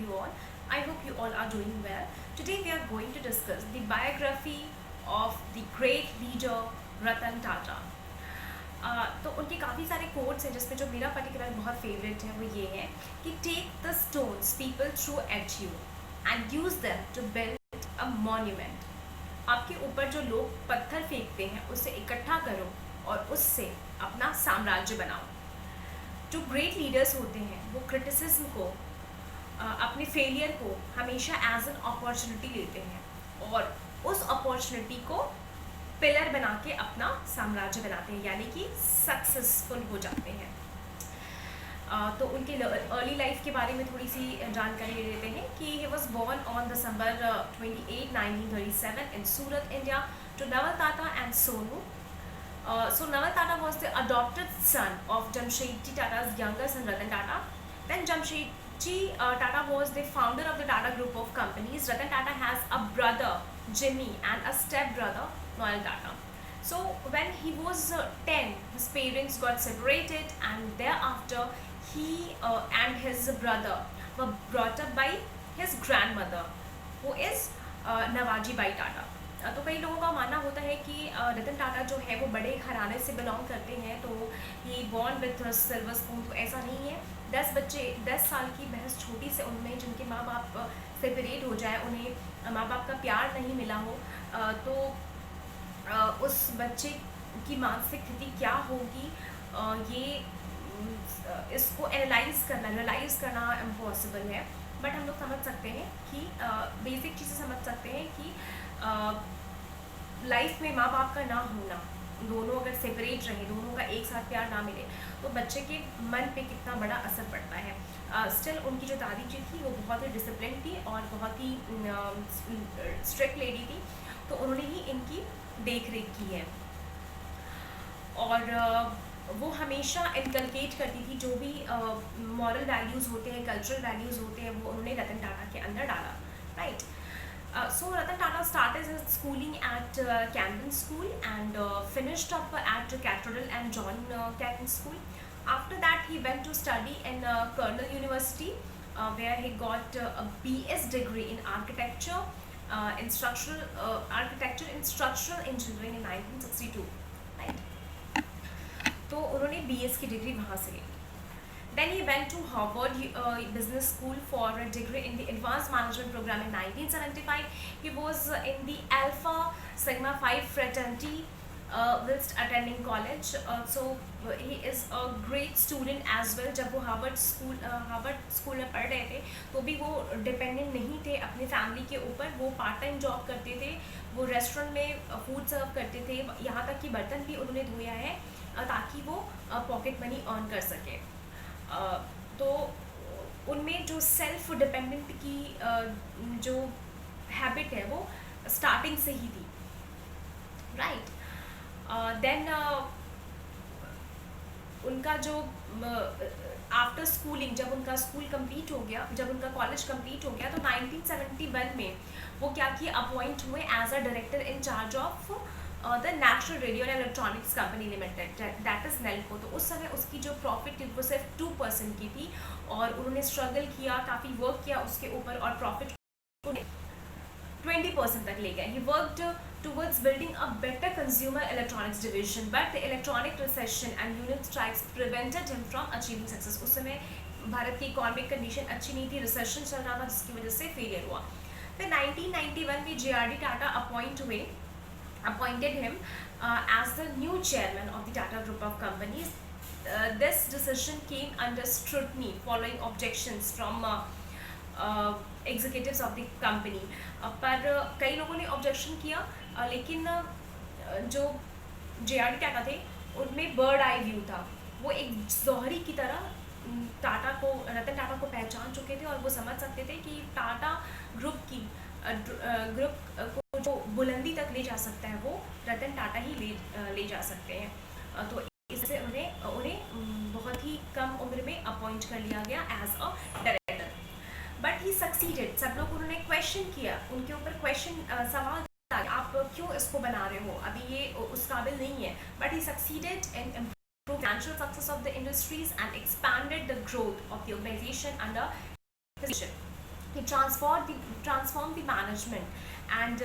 you all. I hope you all are doing well. Today we are going to discuss the biography of the great leader Ratan Tata. तो उनके काफ़ी सारे quotes हैं जिसमें जो मेरा पर्टिकुलर बहुत फेवरेट है वो ये है कि take the stones people threw at you and use them to build a monument. आपके ऊपर जो लोग पत्थर फेंकते हैं उसे इकट्ठा करो और उससे अपना साम्राज्य बनाओ. जो ग्रेट लीडर्स होते हैं वो क्रिटिसिज्म को अपने फेलियर को हमेशा एज एन अपॉर्चुनिटी लेते हैं और उस अपॉर्चुनिटी को पिलर बना के अपना साम्राज्य बनाते हैं, यानी कि सक्सेसफुल हो जाते हैं. तो उनके अर्ली लाइफ के बारे में थोड़ी सी जानकारी ले लेते हैं कि he was born on December 28, 1937 in Surat, India, to Naval Tata and Sonoo. So Naval Tata was the adopted son of Jamshedji Tata's younger son Ratan Tata. Then Jamshedji Tata was the founder of the Tata Group of companies. Ratan Tata has a brother Jimmy and a step brother Noel Tata. So when he was 10, his parents got separated, and thereafter he and his brother were brought up by his grandmother, who is Navaji Bai Tata. तो कई लोगों का मानना होता है कि रतन टाटा जो है वो बड़े घराने से बिलोंग करते हैं, तो ही बॉर्न विथ सिल्वर स्पून. तो ऐसा नहीं है. 10 साल की बहस छोटी से उनमें जिनके माँ बाप सेपरेट हो जाए, उन्हें माँ बाप का प्यार नहीं मिला हो, तो उस बच्चे की मानसिक स्थिति क्या होगी, ये इसको रियलाइज़ करना इम्पॉसिबल है. बट हम लोग समझ सकते हैं कि बेसिक चीज़ें समझ सकते हैं कि लाइफ में माँ बाप का ना होना, दोनों अगर सेपरेट रहे, दोनों का एक साथ प्यार ना मिले, तो बच्चे के मन पे कितना बड़ा असर पड़ता है. स्टिल उनकी जो दादी जी थी वो बहुत ही डिसिप्लिन थी और बहुत ही स्ट्रिक्ट लेडी थी, तो उन्होंने ही इनकी देख रेख की है. और वो हमेशा इनकलकेट करती थी जो भी मॉरल वैल्यूज़ होते हैं, कल्चरल वैल्यूज़ होते हैं, वो उन्होंने रतन टाटा के अंदर डाला. Right. So Ratan Tata started his schooling at Camden School and finished up at Cathedral and John Caton School. After that, he went to study in Cornell University, where he got a BS degree in architecture, architecture and structural engineering in 1962. Right. तो उन्होंने BS की degree वहाँ से ली. Then he went to Harvard Business School for a degree in the Advanced Management Program in 1975. He was in the Alpha Sigma Phi fraternity whilst attending college. So he is a great student as well. जब वो Harvard school में पढ़ रहे थे तो भी वो dependent नहीं थे अपने फैमिली के ऊपर. वो पार्ट टाइम जॉब करते थे, वो रेस्टोरेंट में फूड सर्व करते थे, यहाँ तक कि बर्तन भी उन्होंने धोया है ताकि वो पॉकेट मनी अर्न कर सके. तो उनमें जो सेल्फ डिपेंडेंट की जो हैबिट है वो स्टार्टिंग से ही थी. राइट. देन उनका जो आफ्टर स्कूलिंग, जब उनका स्कूल कंप्लीट हो गया, जब उनका कॉलेज कंप्लीट हो गया, तो 1971 में वो क्या किए, अपॉइंट हुए as a director in charge of the national radio and electronics company limited, that is Nelco. तो उस समय उसकी जो प्रॉफिट थी वो सिर्फ 2% की थी और उन्होंने स्ट्रगल किया, काफ़ी वर्क किया उसके ऊपर और प्रॉफिट 20% तक ले गए. He worked towards building a better consumer electronics division, but the electronic recession and unit strikes prevented him from achieving success. उस समय भारत की इकोनॉमिक कंडीशन अच्छी नहीं थी, रिसेशन चल रहा था जिसकी वजह से फेलियर हुआ. फिर 1991 में JRD Tata appointed him as the new chairman of the Tata Group of companies. This decision came under scrutiny following objections from executives of the company. पर कई लोगों ने ऑब्जेक्शन किया, लेकिन जो JRD टाटा थे उनमें बर्ड आई व्यू था. वो एक जौहरी की तरह रतन टाटा को पहचान चुके थे और वो समझ सकते थे कि टाटा ग्रुप को जो बुलंदी तक ले जा सकता है वो रतन टाटा ही ले जा सकते हैं. तो इससे उन्हें बहुत ही कम उम्र में अपॉइंट कर लिया गया as a director. But he succeeded. सब लोग उन्होंने क्वेश्चन किया, उनके ऊपर सवाल था, आप क्यों इसको बना रहे हो, अभी ये उस काबिल नहीं है. But he succeeded in improve financial success of the industries and expanded the growth of the organization under his vision. he transformed the management and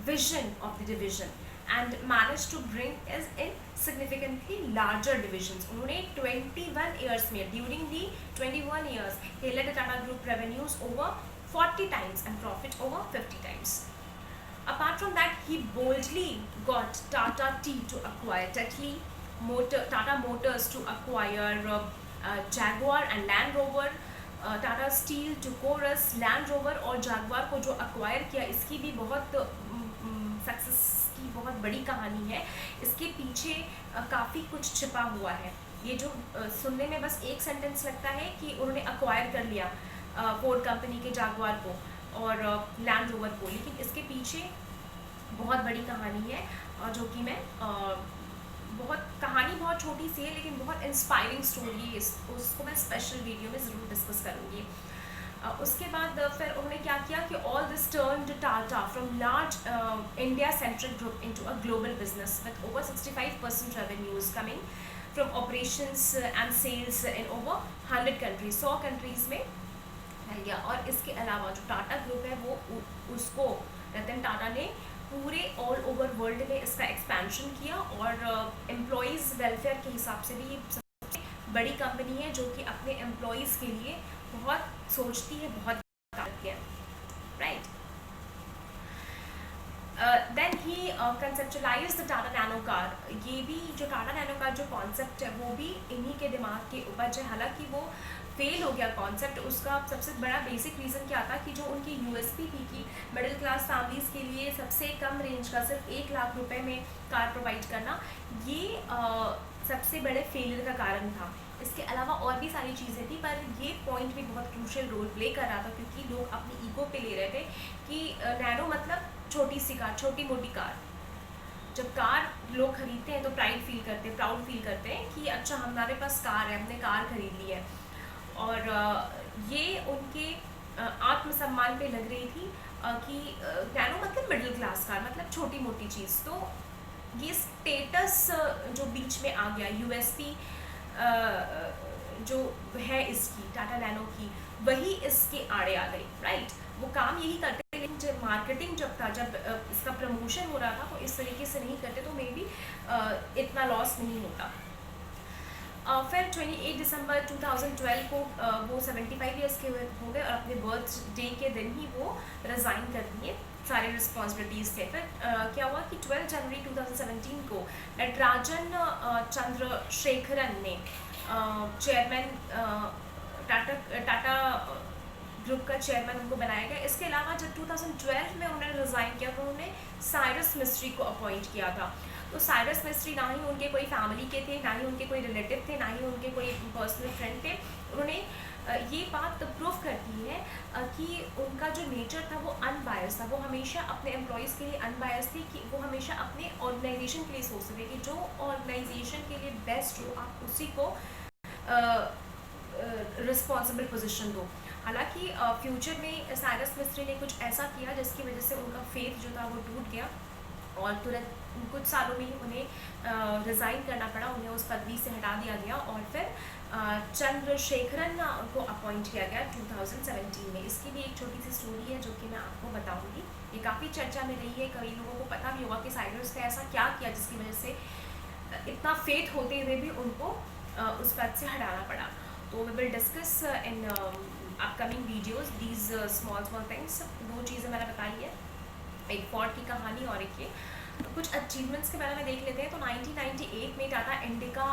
vision of the division and managed to bring us in significantly larger divisions. उन्होंने 21 years में, during the 21 years, he led the Tata Group revenues over 40 times and profit over 50 times. Apart from that, he boldly got Tata Tea to acquire Tetley, Tata Motors to acquire Jaguar and Land Rover, Tata steel to Corus, land rover और Jaguar को जो acquire किया, इसकी भी बहुत success की बहुत बड़ी कहानी है. इसके पीछे काफ़ी कुछ छिपा हुआ है. ये जो सुनने में बस एक सेंटेंस लगता है कि उन्होंने अक्वायर कर लिया फोर्ड कंपनी के जागवार को और लैंड रोवर को, लेकिन इसके पीछे बहुत बड़ी कहानी है जो कि मैं कहानी बहुत छोटी सी है लेकिन बहुत इंस्पायरिंग स्टोरी है. उसको मैं स्पेशल वीडियो में ज़रूर डिस्कस करूँगी. उसके बाद फिर उन्होंने क्या किया कि all this turned Tata from large India centric group into a global business with over 65% revenues coming from operations and sales in over 100 countries, 100 countries में फैल गया. और इसके अलावा जो टाटा ग्रुप है वो उसको रतन टाटा ने पूरे ऑल ओवर वर्ल्ड में इसका एक्सपेंशन किया और एम्प्लॉयज़ वेलफेयर के हिसाब से भी ये सबसे बड़ी कंपनी है जो कि अपने एम्प्लॉयज़ के लिए बहुत सोचती है, बहुत करती है. Right. Then he conceptualise the Tata Nano car. ये भी जो टाटा नैनो कार जो कॉन्सेप्ट है वो भी इन्हीं के दिमाग के ऊपर है. हालांकि वो फेल हो गया कॉन्सेप्ट. उसका सबसे बड़ा बेसिक रीज़न क्या था कि जो उनकी यूएसपी थी कि मिडिल क्लास फैमिलीज़ के लिए सबसे कम रेंज का सिर्फ 1 लाख रुपए में कार प्रोवाइड करना, ये सबसे बड़े फेलियर का कारण था. इसके अलावा और भी सारी चीज़ें थी, पर ये पॉइंट भी बहुत क्रूशियल रोल प्ले कर रहा था क्योंकि लोग अपनी ईगो पे ले रहे थे कि नैनो मतलब छोटी सी कार, छोटी मोटी कार. जब कार लोग खरीदते हैं तो प्राउड फील करते हैं कि अच्छा हमारे पास कार है, हमने कार खरीद ली है. और ये उनके आत्मसम्मान पे लग रही थी कि नैनो मतलब मिडिल क्लास कार, मतलब छोटी मोटी चीज़. तो ये स्टेटस जो बीच में आ गया, यूएसपी जो है इसकी टाटा नैनो की, वही इसके आड़े आ गई. राइट. वो काम यही करते थे लेकिन जब मार्केटिंग जब इसका प्रमोशन हो रहा था तो इस तरीके से नहीं करते तो मे बी इतना लॉस नहीं होता. फिर 28 दिसंबर 2012 को वो 75 ईयर्स के हो गए और अपने बर्थडे के दिन ही वो रिज़ाइन कर दिए, सारे रिस्पॉन्सिबिलिटीज़ थे. फिर क्या हुआ कि 12 जनवरी 2017 को नटराजन चंद्रशेखरन ने चेयरमैन टाटा ग्रुप का चेयरमैन उनको बनाया गया. इसके अलावा जब 2012 में उन्होंने रिज़ाइन किया तो उन्होंने साइरस मिस्ट्री को अपॉइंट किया था. तो साइरस मिस्ट्री ना ही उनके कोई फैमिली के थे, ना ही उनके कोई रिलेटिव थे, ना ही उनके कोई पर्सनल फ्रेंड थे. उन्होंने ये बात प्रूफ करती है कि उनका जो नेचर था वो अनबायस था. वो हमेशा अपने एम्प्लॉयज़ के लिए अनबायस थी कि वो हमेशा अपने ऑर्गेनाइजेशन के लिए सोचते थे कि जो ऑर्गेनाइजेशन के लिए बेस्ट हो आप उसी को रिस्पॉन्सिबल पोजीशन दो. हालांकि फ्यूचर में साइरस मिस्ट्री ने कुछ ऐसा किया जिसकी वजह से उनका फेथ जो था वो टूट गया और तुरंत कुछ सालों में ही उन्हें रिज़ाइन करना पड़ा. उन्हें उस पदवी से हटा दिया गया और फिर चंद्रशेखरन को अपॉइंट किया गया 2017 में. इसकी भी एक छोटी सी स्टोरी है जो कि मैं आपको बताऊंगी. ये काफ़ी चर्चा में रही है, कई लोगों को पता भी होगा कि साइरस ने ऐसा क्या किया जिसकी वजह से इतना फेथ होते हुए भी उनको उस पद से हटाना पड़ा. तो we will discuss in upcoming videos these small things. 2 चीज़ें मैंने बताई है, एक फोर्ड की कहानी और एक ये. कुछ अचीवमेंट्स के बारे में देख लेते हैं. तो 1998 में टाटा इंडिका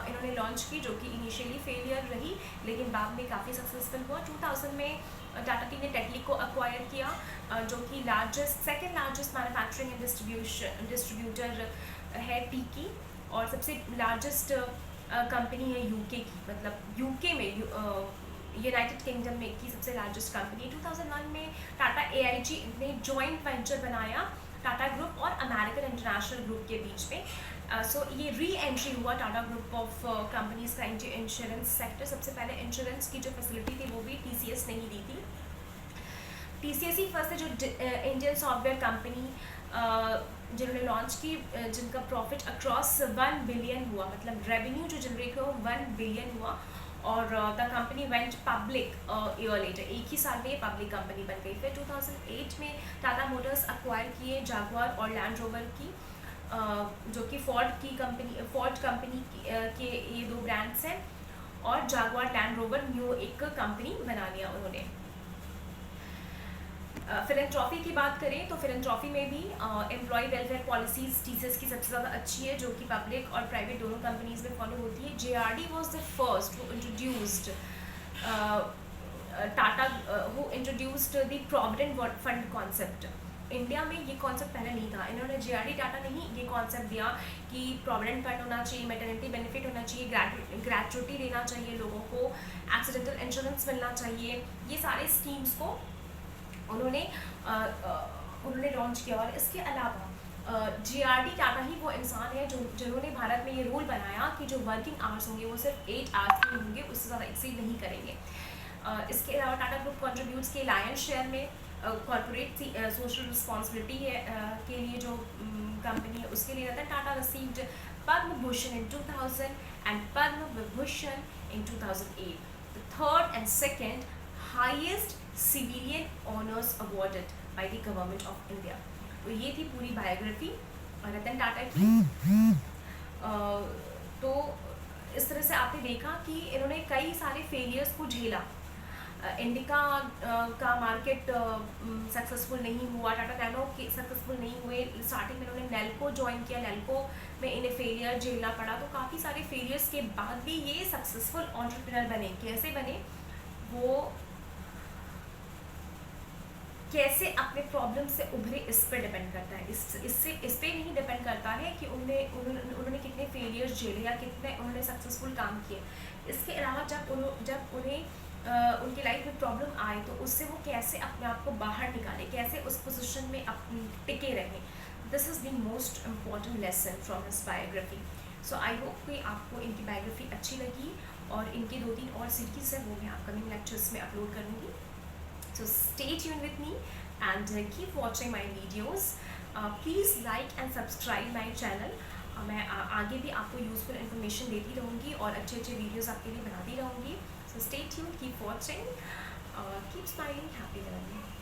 इन्होंने लॉन्च की जो कि इनिशियली फेलियर रही लेकिन बाद में काफ़ी सक्सेसफुल हुआ. 2000 में टाटा टी ने टेटली को अक्वायर किया जो कि second largest manufacturing and distributor है टी की और सबसे लार्जेस्ट कंपनी है यूके की, मतलब यूके में यूनाइटेड किंगडम में की सबसे लार्जेस्ट कंपनी. 2001 में टाटा एआईजी ने जॉइंट वेंचर बनाया टाटा ग्रुप और अमेरिकन इंटरनेशनल ग्रुप के बीच में. सो ये री एंट्री हुआ टाटा ग्रुप ऑफ कंपनीज का इंश्योरेंस सेक्टर. सबसे पहले इंश्योरेंस की जो फैसिलिटी थी वो भी टीसीएस ने ही दी थी. टीसीएस ही फर्स्ट है जो इंडियन सॉफ्टवेयर कंपनी जिन्होंने लॉन्च की जिनका प्रॉफिट अक्रॉस 1 बिलियन हुआ, मतलब रेवेन्यू जो जनरेट हुआ 1 बिलियन हुआ. और the company went public year later, एक ही साल में ये पब्लिक कंपनी बन गई। फिर 2008 में टाटा मोटर्स एक्वायर किए जागुआर और लैंड रोवर की, जो कि फोर्ड कंपनी के ये दो ब्रांड्स हैं, और जागुआर लैंड रोवर न्यू एक कंपनी बना लिया उन्होंने। फिलेंथ्रॉफी की बात करें तो फिलेंथ्रॉफी में भी एम्प्लॉय वेलफेयर पॉलिसीज टीसीएस की सबसे ज़्यादा अच्छी है, जो कि पब्लिक और प्राइवेट दोनों कंपनीज में फॉलो होती है। JRD was the first who introduced Tata who introduced the provident fund concept. India में ये कॉन्सेप्ट पहले नहीं था। इन्होंने जेआरडी टाटा ने ही ये कॉन्सेप्ट दिया कि प्रोविडेंट फंड होना चाहिए, मैटरनिटी बेनिफिट होना चाहिए, ग्रेचुटी देना चाहिए लोगों को, एक्सीडेंटल इंश्योरेंस मिलना चाहिए। ये सारे स्कीम्स को उन्होंने लॉन्च किया। और इसके अलावा जेआरडी टाटा ही वो इंसान है जिन्होंने भारत में ये रूल बनाया कि जो वर्किंग आवर्स होंगे वो सिर्फ 8 आवर्स के होंगे, उससे ज़्यादा एक्सीड नहीं करेंगे। इसके अलावा टाटा ग्रुप कंट्रीब्यूट्स के लायंस शेयर में कॉर्पोरेट सोशल रिस्पॉन्सिबिलिटी के लिए जो कंपनी है उसके लिए Ratan Tata received Padma Bhushan in 2000 and Padma Vibhushan in 2008, the third and second highest civilian honours awarded by the government of India. तो ये थी पूरी बायोग्राफी रतन टाटा की। तो इस तरह से आपने देखा कि इन्होंने कई सारे फेलियर्स को झेला। इंडिका का मार्केट सक्सेसफुल नहीं हुआ, टाटा नैनो के सक्सेसफुल नहीं हुए। स्टार्टिंग में इन्होंने नेल्को ज्वाइन किया, नेल्को में इन्हें फेलियर झेलना पड़ा। तो काफ़ी सारे फेलियर्स के बाद भी ये सक्सेसफुल एंटरप्रेन्योर बने। कैसे बने, वो कैसे अपने प्रॉब्लम से उभरे इस पर डिपेंड करता है। इस पे नहीं डिपेंड करता है कि उन्होंने कितने फेलियर्स झेले या कितने उन्होंने सक्सेसफुल काम किए। इसके अलावा जब उन्हें उनकी लाइफ में प्रॉब्लम आए तो उससे वो कैसे अपने आप को बाहर निकाले, कैसे उस पोजीशन में टिके रहें। This is the most important lesson from his biography. So I hope कि आपको इनकी बायोग्राफी अच्छी लगी, और इनकी 2-3 और सीरीज है वो मैं अपकमिंग लेक्चर्स में अपलोड करूँगी। So stay tuned with me and keep watching my videos. Please like and subscribe my channel. मैं आगे भी आपको यूज़फुल इन्फॉर्मेशन देती रहूँगी और अच्छे अच्छे वीडियोस आपके लिए बनाती रहूँगी. So stay tuned, keep watching, keep smiling, happy learning.